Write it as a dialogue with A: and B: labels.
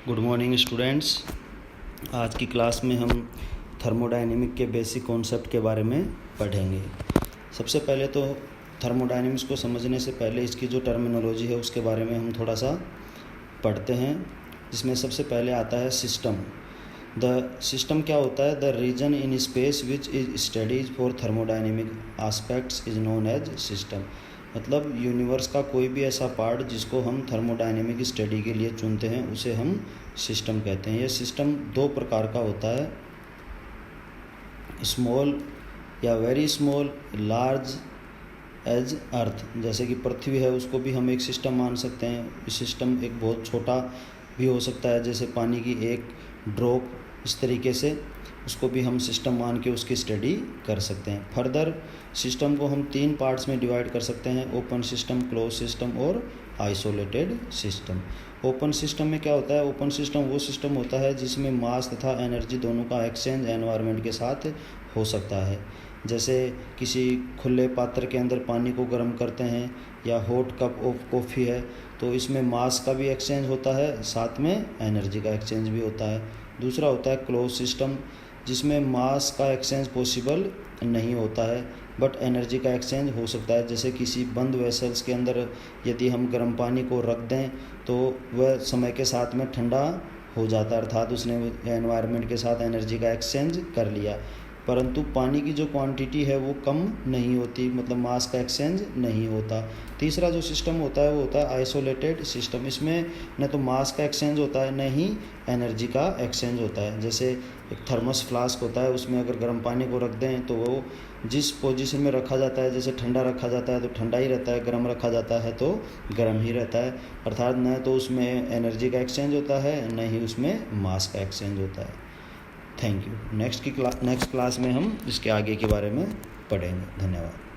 A: Good morning students. आज की class में हम थर्मोडायनेमिक के बेसिक कॉन्सेप्ट के बारे में पढ़ेंगे। सबसे पहले तो थर्मोडायनेमिक्स को समझने से पहले इसकी जो टर्मिनोलॉजी है उसके बारे में हम थोड़ा सा पढ़ते हैं, जिसमें सबसे पहले आता है सिस्टम। द सिस्टम क्या होता है? The region in space which is studies for thermodynamic aspects is known as system. मतलब यूनिवर्स का कोई भी ऐसा पार्ट जिसको हम थर्मोडायनेमिक स्टडी के लिए चुनते हैं उसे हम सिस्टम कहते हैं। यह सिस्टम दो प्रकार का होता है, स्मॉल या very small, large as earth. जैसे कि पृथ्वी है उसको भी हम एक सिस्टम मान सकते हैं। सिस्टम एक बहुत छोटा भी हो सकता है, जैसे पानी की एक ड्रॉप, इस तरीके से उसको भी हम सिस्टम मान के उसकी स्टडी कर सकते हैं। फर्दर सिस्टम को हम 3 पार्ट्स में डिवाइड कर सकते हैं, ओपन सिस्टम, क्लोज सिस्टम और आइसोलेटेड सिस्टम। ओपन सिस्टम में क्या होता है? ओपन सिस्टम वो सिस्टम होता है जिसमें मास तथा एनर्जी दोनों का एक्सचेंज एनवायरनमेंट के साथ हो सकता है। जैसे किसी खुले पात्र के अंदर पानी को गर्म करते हैं या हॉट कप ऑफ कॉफ़ी है, तो इसमें मास का भी एक्सचेंज होता है, साथ में एनर्जी का एक्सचेंज भी होता है। दूसरा होता है क्लोज सिस्टम, जिसमें मास का एक्सचेंज पॉसिबल नहीं होता है बट एनर्जी का एक्सचेंज हो सकता है। जैसे किसी बंद वेसल्स के अंदर यदि हम गर्म पानी को रख दें तो वह समय के साथ में ठंडा हो जाता है, अर्थात उसने एनवायरनमेंट के साथ एनर्जी का एक्सचेंज कर लिया। परंतु पानी की जो क्वांटिटी है वो कम नहीं होती, मतलब मास का एक्सचेंज नहीं होता। तीसरा जो सिस्टम होता है वो होता है आइसोलेटेड सिस्टम। इसमें न तो मास का एक्सचेंज होता है, न ही एनर्जी का एक्सचेंज होता है। जैसे एक थर्मस फ्लास्क होता है, उसमें अगर गर्म पानी को रख दें तो वो जिस पोजीशन में रखा जाता है, जैसे ठंडा रखा जाता है तो ठंडा ही रहता है, गर्म रखा जाता है तो गर्म ही रहता है। अर्थात न तो उसमें एनर्जी का एक्सचेंज होता है, न ही उसमें मास का एक्सचेंज होता है। Thank you. नेक्स्ट क्लास में हम इसके आगे के बारे में पढ़ेंगे। धन्यवाद।